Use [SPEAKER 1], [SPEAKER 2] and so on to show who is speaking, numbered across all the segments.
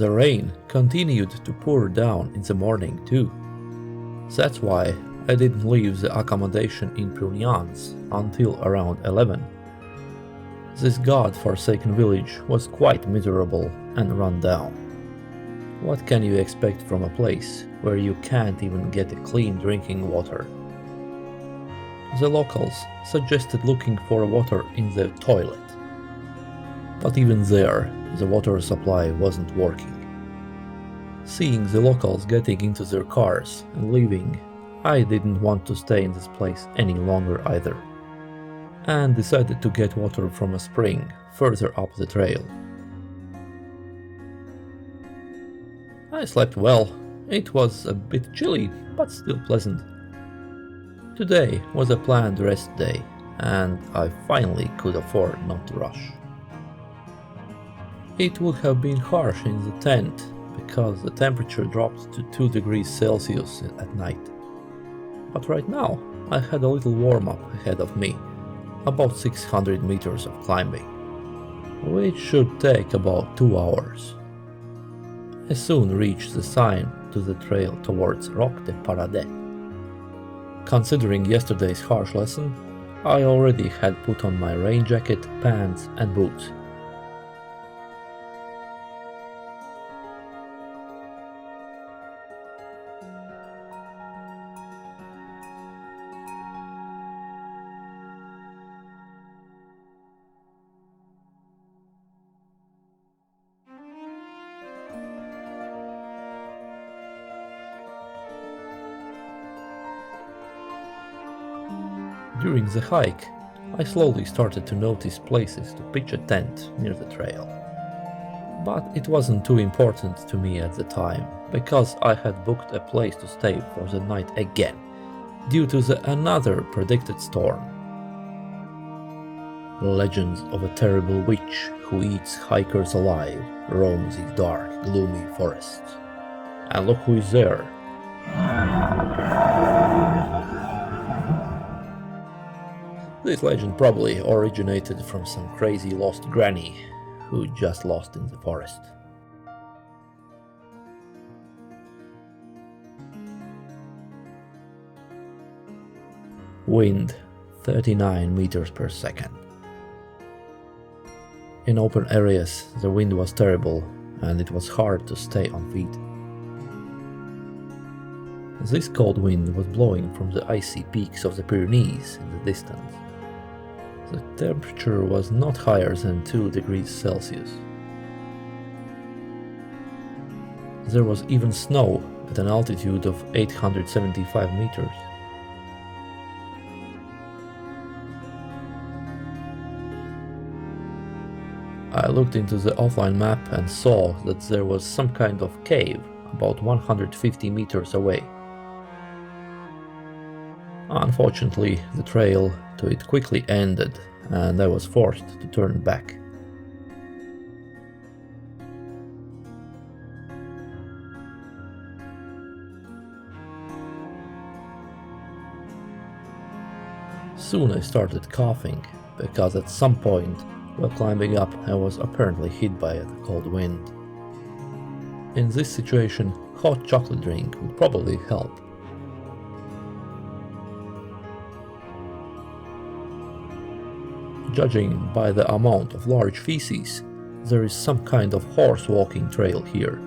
[SPEAKER 1] The rain continued to pour down in the morning too. That's why I didn't leave the accommodation in Prugnanes until around 11. This god-forsaken village was quite miserable and run down. What can you expect from a place where you can't even get clean drinking water? The locals suggested looking for water in the toilet, but even there the water supply wasn't working. Seeing the locals getting into their cars and leaving, I didn't want to stay in this place any longer either, and decided to get water from a spring further up the trail. I slept well. It was a bit chilly, but still pleasant. Today was a planned rest day, and I finally could afford not to rush. It would have been harsh in the tent, because the temperature dropped to 2 degrees Celsius at night. But right now, I had a little warm-up ahead of me, about 600 meters of climbing, which should take about 2 hours. I soon reached the sign to the trail towards Roc de Paradis. Considering yesterday's harsh lesson, I already had put on my rain jacket, pants and boots. During the hike, I slowly started to notice places to pitch a tent near the trail. But it wasn't too important to me at the time, because I had booked a place to stay for the night again, due to another predicted storm. Legends of a terrible witch who eats hikers alive roam these dark, gloomy forests. And look who is there. This legend probably originated from some crazy lost granny who just lost in the forest. Wind 39 meters per second. In open areas the wind was terrible and it was hard to stay on feet. This cold wind was blowing from the icy peaks of the Pyrenees in the distance. The temperature was not higher than 2 degrees Celsius. There was even snow at an altitude of 875 meters. I looked into the offline map and saw that there was some kind of cave about 150 meters away. Unfortunately, the trail to it quickly ended and I was forced to turn back. Soon I started coughing, because at some point while climbing up I was apparently hit by the cold wind. In this situation, hot chocolate drink would probably help. Judging by the amount of large feces, there is some kind of horse walking trail here.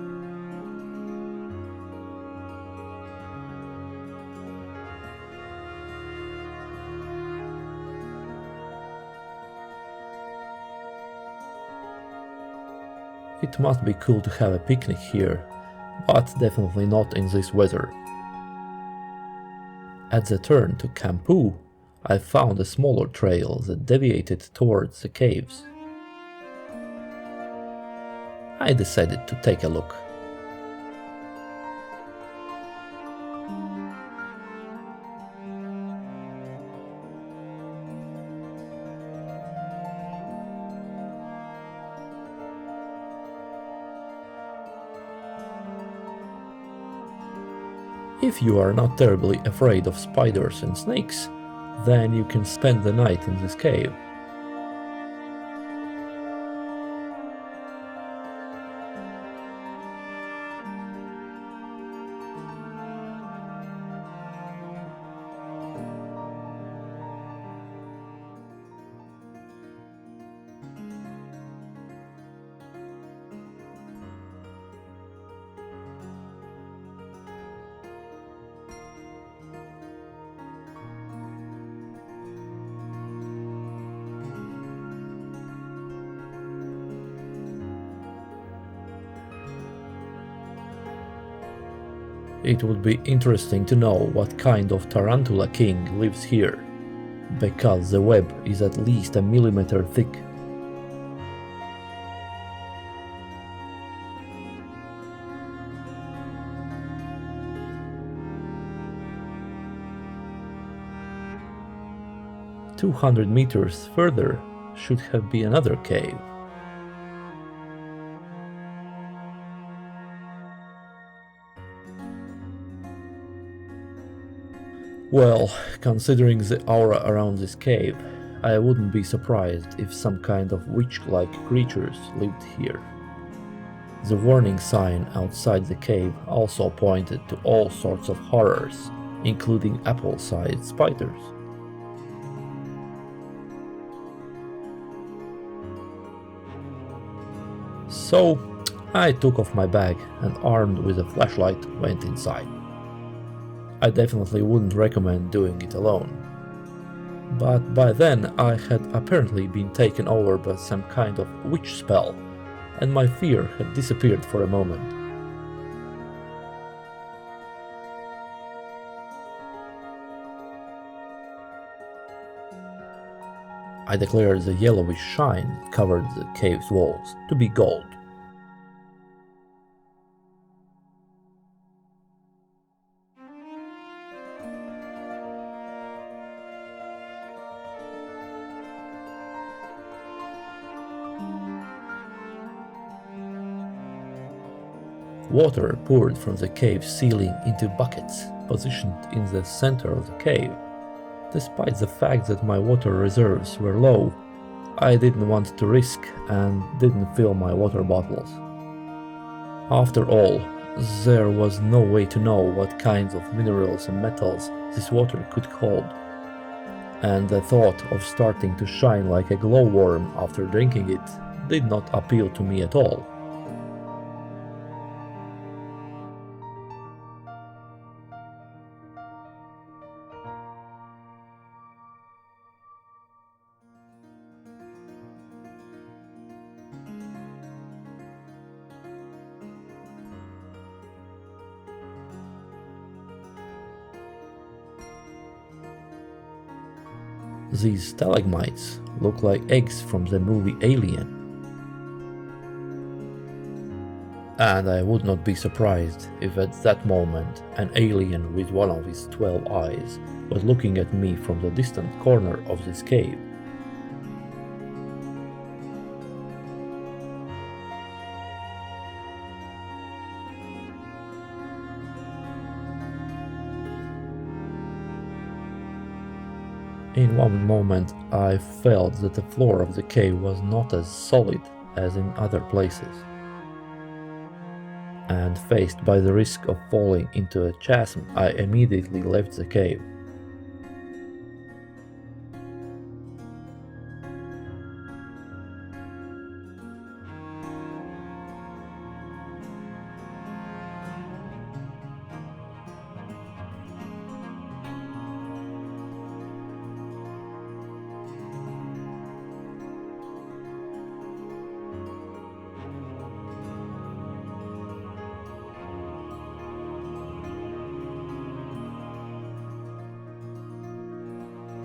[SPEAKER 1] It must be cool to have a picnic here, but definitely not in this weather. At the turn to Campu, I found a smaller trail that deviated towards the caves. I decided to take a look. If you are not terribly afraid of spiders and snakes, then you can spend the night in this cave. It would be interesting to know what kind of tarantula king lives here, because the web is at least a millimeter thick. "200 meters further should have been another cave. Well, considering the aura around this cave, I wouldn't be surprised if some kind of witch-like creatures lived here. The warning sign outside the cave also pointed to all sorts of horrors, including apple-sized spiders. So, I took off my bag and, armed with a flashlight, went inside. I definitely wouldn't recommend doing it alone. But by then I had apparently been taken over by some kind of witch spell, and my fear had disappeared for a moment. I declared the yellowish shine that covered the cave's walls to be gold. Water poured from the cave's ceiling into buckets positioned in the center of the cave. Despite the fact that my water reserves were low, I didn't want to risk and didn't fill my water bottles. After all, there was no way to know what kinds of minerals and metals this water could hold, and the thought of starting to shine like a glowworm after drinking it did not appeal to me at all. These stalagmites look like eggs from the movie Alien. And I would not be surprised if at that moment an alien with one of his 12 eyes was looking at me from the distant corner of this cave. In one moment I felt that the floor of the cave was not as solid as in other places, and faced by the risk of falling into a chasm, I immediately left the cave.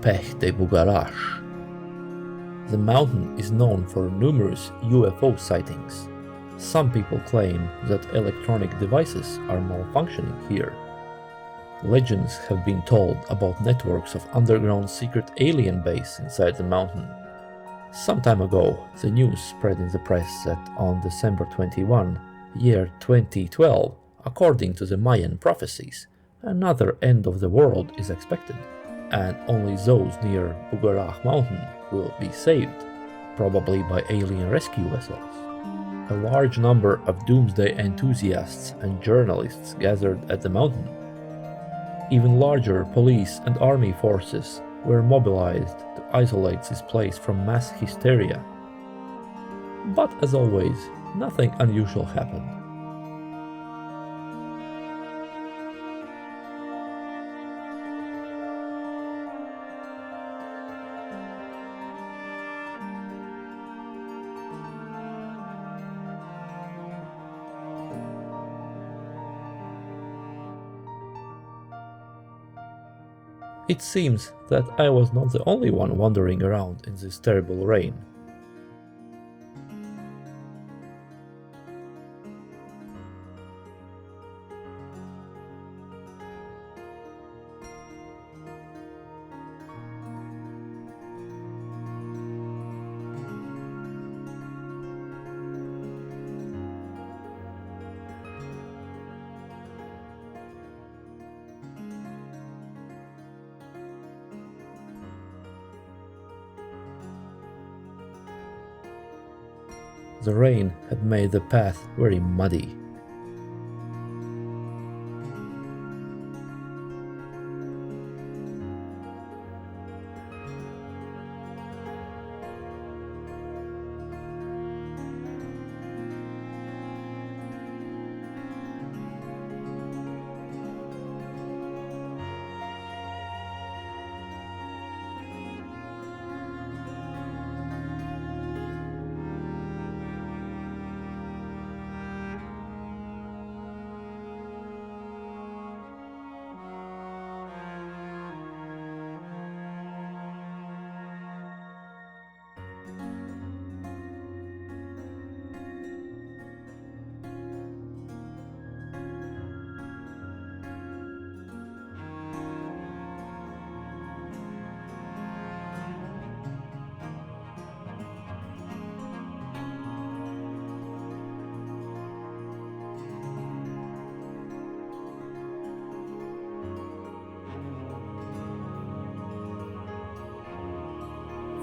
[SPEAKER 1] Pech de Bugarach. The mountain is known for numerous UFO sightings. Some people claim that electronic devices are malfunctioning here. Legends have been told about networks of underground secret alien base inside the mountain. Some time ago, the news spread in the press that on December 21, year 2012, according to the Mayan prophecies, another end of the world is expected, and only those near Bugarach mountain will be saved, probably by alien rescue vessels. A large number of doomsday enthusiasts and journalists gathered at the mountain. Even larger police and army forces were mobilized to isolate this place from mass hysteria. But as always, nothing unusual happened. It seems that I was not the only one wandering around in this terrible rain. The rain had made the path very muddy.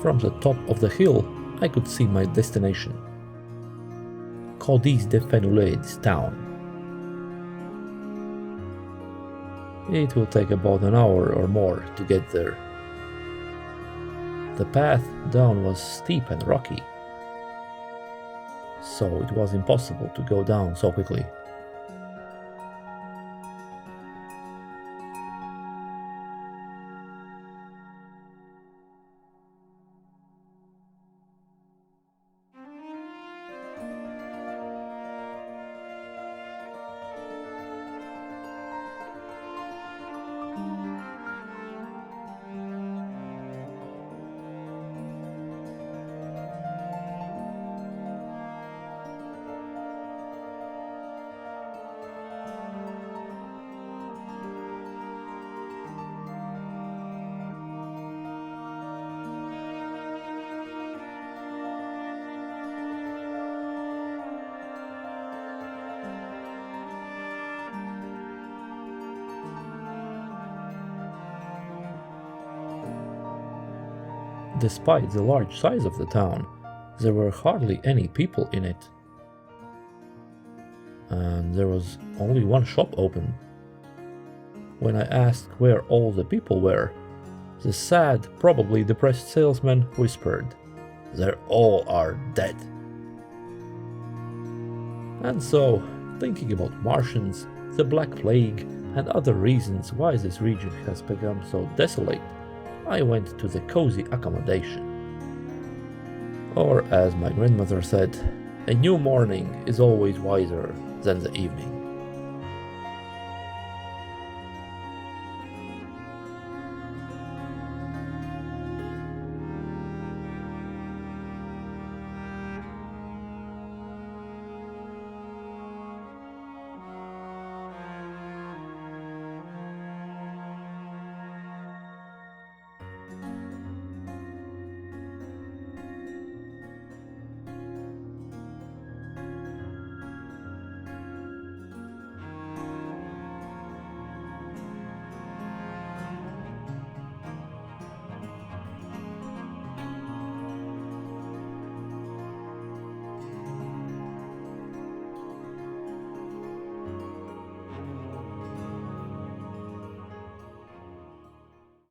[SPEAKER 1] From the top of the hill, I could see my destination, Caudies-De-Fenouillèdes town. It will take about an hour or more to get there. The path down was steep and rocky, so it was impossible to go down so quickly. Despite the large size of the town, there were hardly any people in it, and there was only one shop open. When I asked where all the people were, the sad, probably depressed salesman whispered, "They all are dead." And so, thinking about Martians, the Black Plague, and other reasons why this region has become so desolate, I went to the cozy accommodation. Or, as my grandmother said, a new morning is always wiser than the evening.